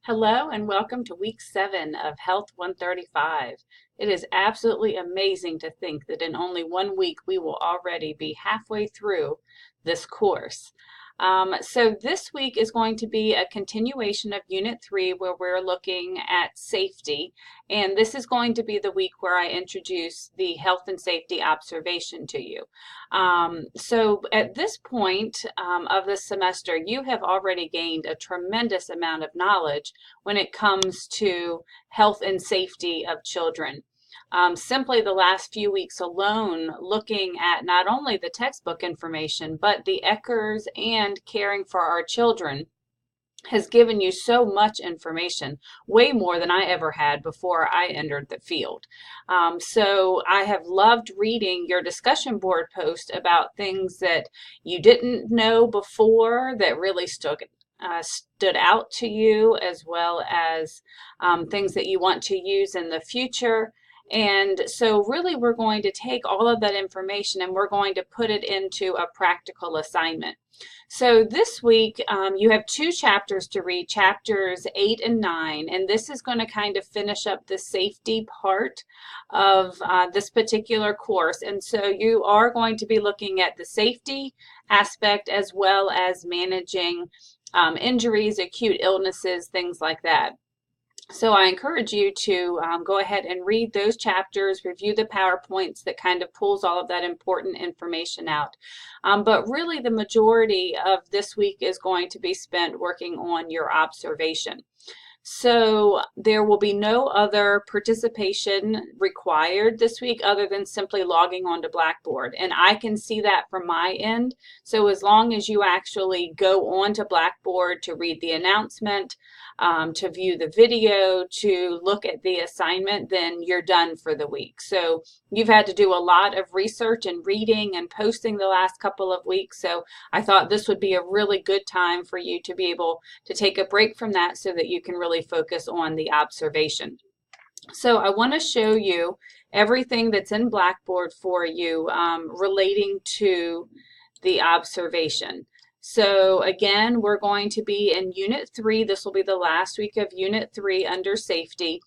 Hello and welcome to week 7 of Health 135. It is absolutely amazing to think that in only 1 week we will already be halfway through this course. So this week is going to be a continuation of Unit 3 where we're looking at safety, and this is going to be the week where I introduce the health and safety observation to you. So at this point of the semester, you have already gained a tremendous amount of knowledge when it comes to health and safety of children. Simply the last few weeks alone, looking at not only the textbook information, but the ECHRs and caring for our children has given you so much information, way more than I ever had before I entered the field. So I have loved reading your discussion board post about things that you didn't know before that really stood out to you, as well as things that you want to use in the future. And so really we're going to take all of that information and we're going to put it into a practical assignment. So this week you have 2 chapters to read, chapters 8 and 9, and this is going to kind of finish up the safety part of this particular course. And so you are going to be looking at the safety aspect as well as managing injuries, acute illnesses, things like that. So I encourage you to go ahead and read those chapters, review the PowerPoints that kind of pulls all of that important information out. But really the majority of this week is going to be spent working on your observation. So there will be no other participation required this week other than simply logging onto Blackboard. And I can see that from my end. So as long as you actually go onto Blackboard to read the announcement, to view the video, to look at the assignment, then you're done for the week. So you've had to do a lot of research and reading and posting the last couple of weeks. So I thought this would be a really good time for you to be able to take a break from that so that you can really focus on the observation. So I want to show you everything that's in Blackboard for you relating to the observation. So again, we're going to be in Unit 3. This will be the last week of Unit 3 under safety.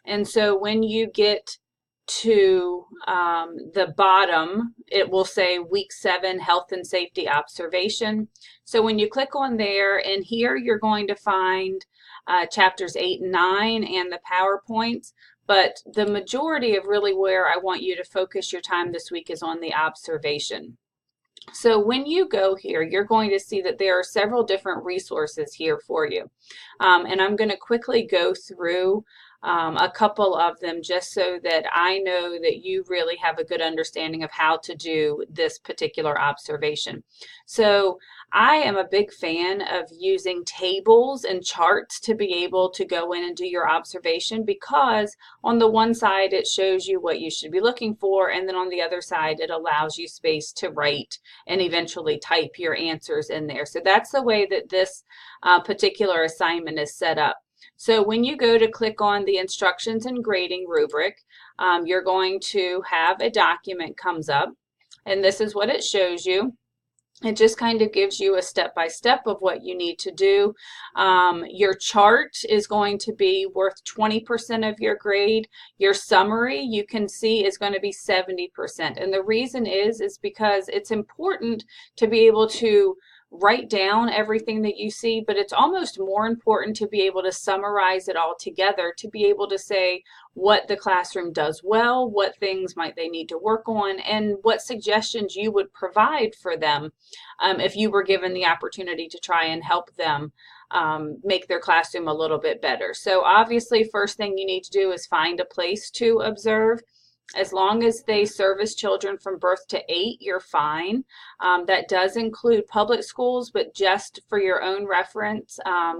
And so when you get to the bottom, it will say Week 7 Health and Safety Observation. So when you click on there, and here you're going to find chapters 8 and 9 and the PowerPoints. But the majority of really where I want you to focus your time this week is on the observation. So when you go here, you're going to see that there are several different resources here for you. And I'm going to quickly go through a couple of them just so that I know that you really have a good understanding of how to do this particular observation. So I am a big fan of using tables and charts to be able to go in and do your observation, because on the one side it shows you what you should be looking for, and then on the other side it allows you space to write and eventually type your answers in there. So that's the way that this particular assignment is set up. So when you go to click on the instructions and grading rubric, you're going to have a document comes up, and this is what it shows you. It just kind of gives you a step-by-step of what you need to do. Your chart is going to be worth 20% of your grade. Your summary, you can see, is going to be 70%. And the reason is because it's important to be able to write down everything that you see, but it's almost more important to be able to summarize it all together, to be able to say what the classroom does well, what things might they need to work on, and what suggestions you would provide for them if you were given the opportunity to try and help them make their classroom a little bit better. So obviously, first thing you need to do is find a place to observe. As long as they service children from birth to 8, you're fine. That does include public schools, but just for your own reference,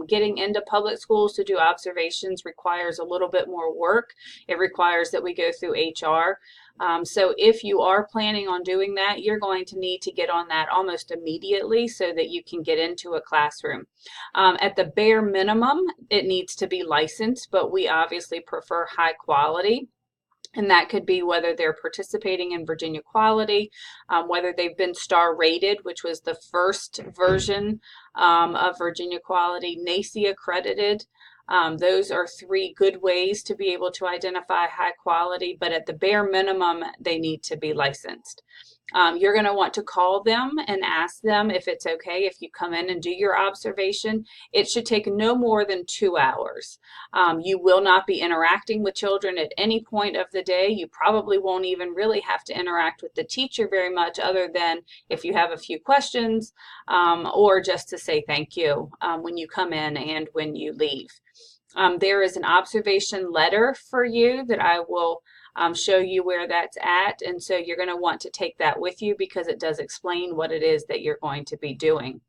getting into public schools to do observations requires a little bit more work. It requires that we go through HR. So if you are planning on doing that, you're going to need to get on that almost immediately so that you can get into a classroom. At the bare minimum, it needs to be licensed, but we obviously prefer high quality. And that could be whether they're participating in Virginia Quality, whether they've been star rated, which was the first version of Virginia Quality, NACE accredited, Those are three good ways to be able to identify high quality, but at the bare minimum, they need to be licensed. You're going to want to call them and ask them if it's okay if you come in and do your observation. It should take no more than 2 hours. You will not be interacting with children at any point of the day. You probably won't even really have to interact with the teacher very much, other than if you have a few questions, or just to say thank you when you come in and when you leave. There is an observation letter for you that I will show you where that's at, and so you're going to want to take that with you because it does explain what it is that you're going to be doing.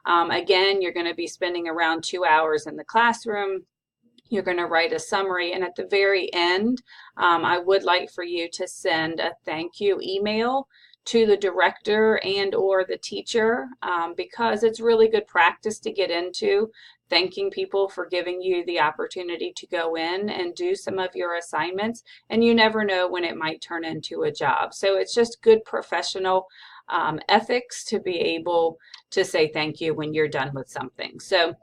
Again, you're going to be spending around 2 hours in the classroom. You're going to write a summary, and at the very end, I would like for you to send a thank you email to the director and or the teacher, because it's really good practice to get into, thanking people for giving you the opportunity to go in and do some of your assignments, and you never know when it might turn into a job. So it's just good professional ethics to be able to say thank you when you're done with something. So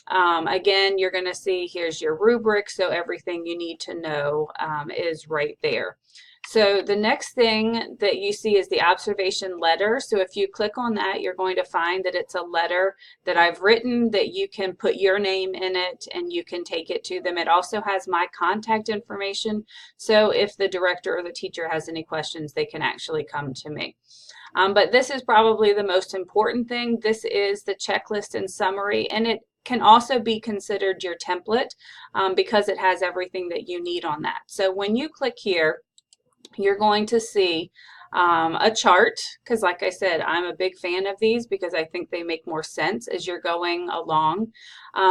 again, you're going to see here's your rubric, so everything you need to know is right there. So the next thing that you see is the observation letter. So if you click on that, you're going to find that it's a letter that I've written that you can put your name in it and you can take it to them. It also has my contact information. So if the director or the teacher has any questions, they can actually come to me. But this is probably the most important thing. This is the checklist and summary, and it can also be considered your template because it has everything that you need on that. So when you click here, you're going to see a chart, because like I said, I'm a big fan of these because I think they make more sense as you're going along.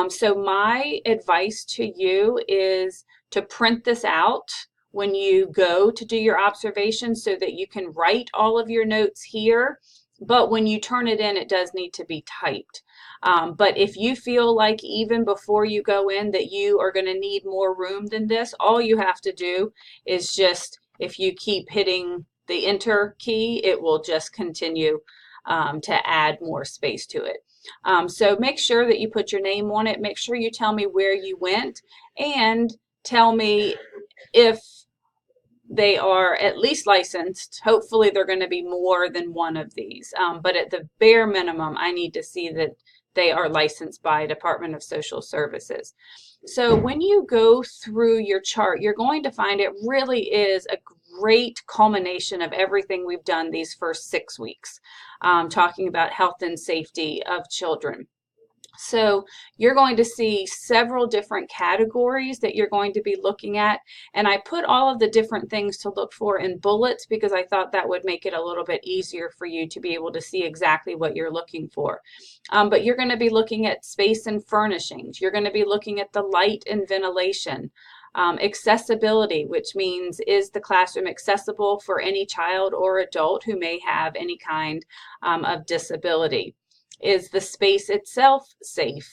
So my advice to you is to print this out when you go to do your observations so that you can write all of your notes here, but when you turn it in, it does need to be typed. But if you feel like even before you go in that you are going to need more room than this, all you have to do is just, if you keep hitting the enter key, it will just continue to add more space to it. So make sure that you put your name on it. Make sure you tell me where you went and tell me if they are at least licensed. Hopefully they're going to be more than one of these. But at the bare minimum, I need to see that they are licensed by Department of Social Services. So when you go through your chart, you're going to find it really is a great culmination of everything we've done these first 6 weeks, talking about health and safety of children. So you're going to see several different categories that you're going to be looking at, and I put all of the different things to look for in bullets because I thought that would make it a little bit easier for you to be able to see exactly what you're looking for. But you're going to be looking at space and furnishings. You're going to be looking at the light and ventilation. Accessibility, which means is the classroom accessible for any child or adult who may have any kind of disability. Is the space itself safe?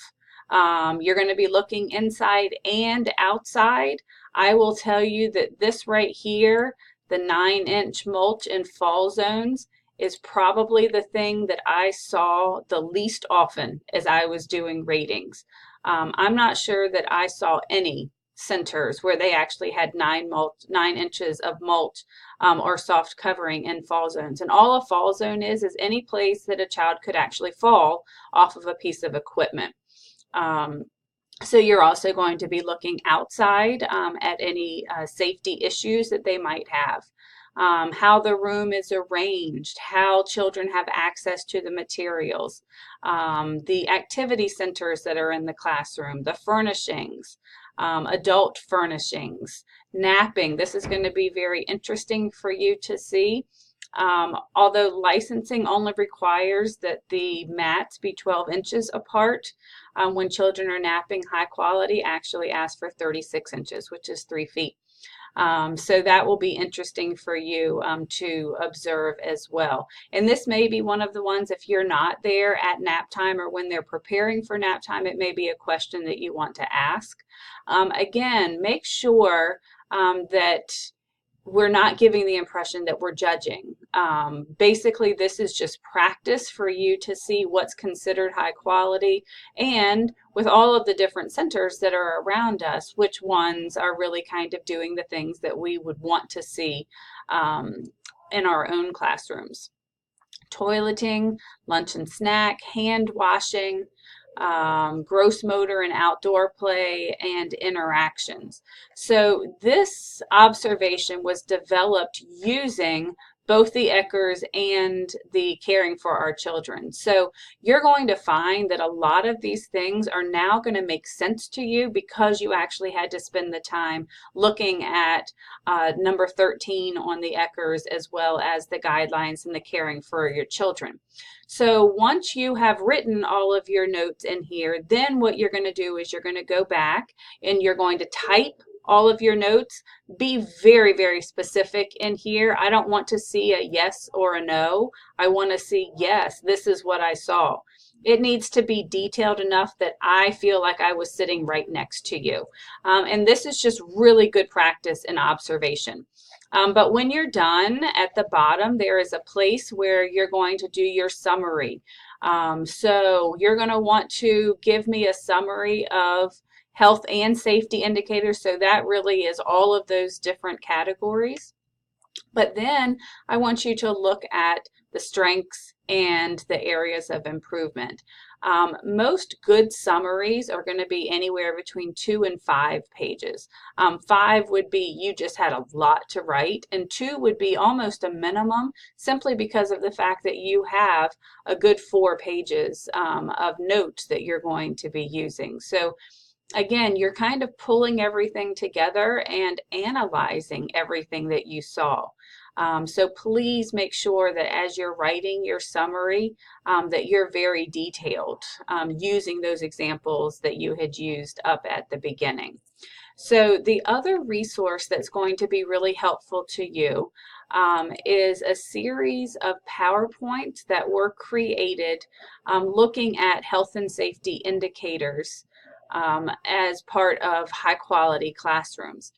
You're going to be looking inside and outside. I will tell you that this right here, the 9-inch mulch and fall zones, is probably the thing that I saw the least often as I was doing ratings. I'm not sure that I saw any centers where they actually had 9 inches of mulch or soft covering in fall zones. And all a fall zone is any place that a child could actually fall off of a piece of equipment. So you're also going to be looking outside at any safety issues that they might have. How the room is arranged, how children have access to the materials, the activity centers that are in the classroom, the furnishings, adult furnishings, napping. This is going to be very interesting for you to see. Although licensing only requires that the mats be 12 inches apart, when children are napping, high quality actually asks for 36 inches, which is 3 feet. So that will be interesting for you to observe as well. And this may be one of the ones, if you're not there at nap time or when they're preparing for nap time, it may be a question that you want to ask. Again, make sure that we're not giving the impression that we're judging. Basically, this is just practice for you to see what's considered high quality, and with all of the different centers that are around us, which ones are really kind of doing the things that we would want to see in our own classrooms. Toileting, lunch and snack, hand washing, gross motor and outdoor play, and interactions. So this observation was developed using both the Eckers and the Caring for Our Children. So you're going to find that a lot of these things are now going to make sense to you because you actually had to spend the time looking at number 13 on the Eckers, as well as the guidelines and the Caring for Your Children. So once you have written all of your notes in here, then what you're going to do is you're going to go back and you're going to type all of your notes. Be very, very specific in here. I don't want to see a yes or a no. I want to see, yes, this is what I saw. It needs to be detailed enough that I feel like I was sitting right next to you. And this is just really good practice in observation. But when you're done, at the bottom, there is a place where you're going to do your summary. So you're going to want to give me a summary of health and safety indicators. So that really is all of those different categories. But then I want you to look at the strengths and the areas of improvement. Most good summaries are going to be anywhere between 2 and 5 pages. 5 would be you just had a lot to write, and 2 would be almost a minimum, simply because of the fact that you have a good 4 pages of notes that you're going to be using. So again, you're kind of pulling everything together and analyzing everything that you saw. So please make sure that as you're writing your summary, that you're very detailed, using those examples that you had used up at the beginning. So the other resource that's going to be really helpful to you is a series of PowerPoints that were created looking at health and safety indicators as part of high quality classrooms.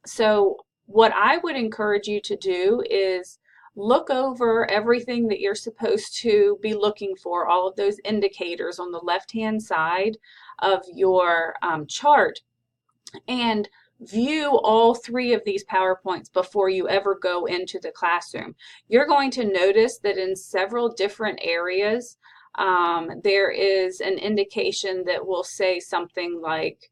So what I would encourage you to do is look over everything that you're supposed to be looking for, all of those indicators on the left-hand side of your chart, and view all 3 of these PowerPoints before you ever go into the classroom. You're going to notice that in several different areas, there is an indication that will say something like,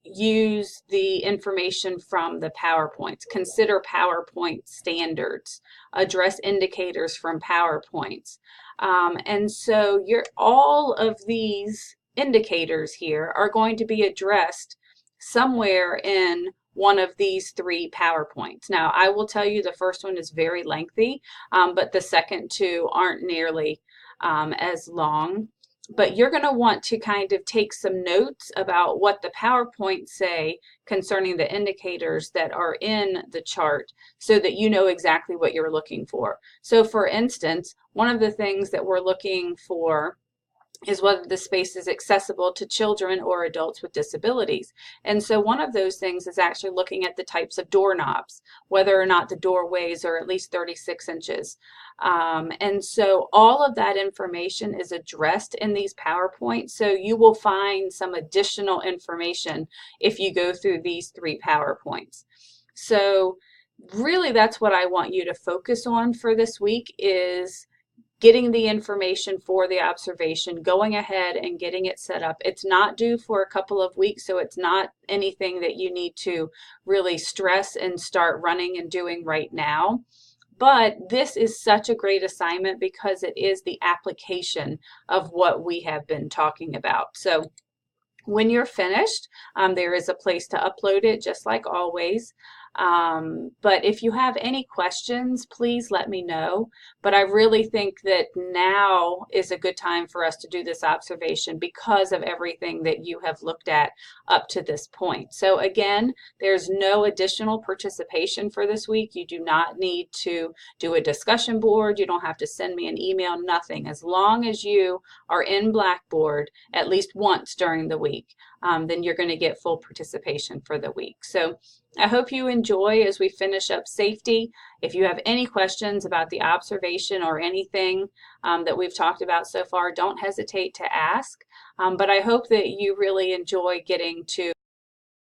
use the information from the PowerPoints, consider PowerPoint standards, address indicators from PowerPoints. And so all of these indicators here are going to be addressed somewhere in one of these 3 PowerPoints. Now, I will tell you the first one is very lengthy, but the second 2 aren't nearly as long. But you're going to want to kind of take some notes about what the PowerPoints say concerning the indicators that are in the chart, so that you know exactly what you're looking for. So for instance, one of the things that we're looking for is whether the space is accessible to children or adults with disabilities. And so one of those things is actually looking at the types of doorknobs, whether or not the doorways are at least 36 inches. And so all of that information is addressed in these PowerPoints. So you will find some additional information if you go through these 3 PowerPoints. So really that's what I want you to focus on for this week, is getting the information for the observation, going ahead and getting it set up. It's not due for a couple of weeks, so it's not anything that you need to really stress and start running and doing right now. But this is such a great assignment because it is the application of what we have been talking about. So when you're finished, there is a place to upload it, just like always. But if you have any questions, please let me know. But I really think that now is a good time for us to do this observation because of everything that you have looked at up to this point. So again, there's no additional participation for this week. You do not need to do a discussion board. You don't have to send me an email, nothing. As long as you are in Blackboard at least once during the week. then you're going to get full participation for the week. So I hope you enjoy as we finish up safety. If you have any questions about the observation or anything that we've talked about so far, don't hesitate to ask. But I hope that you really enjoy getting to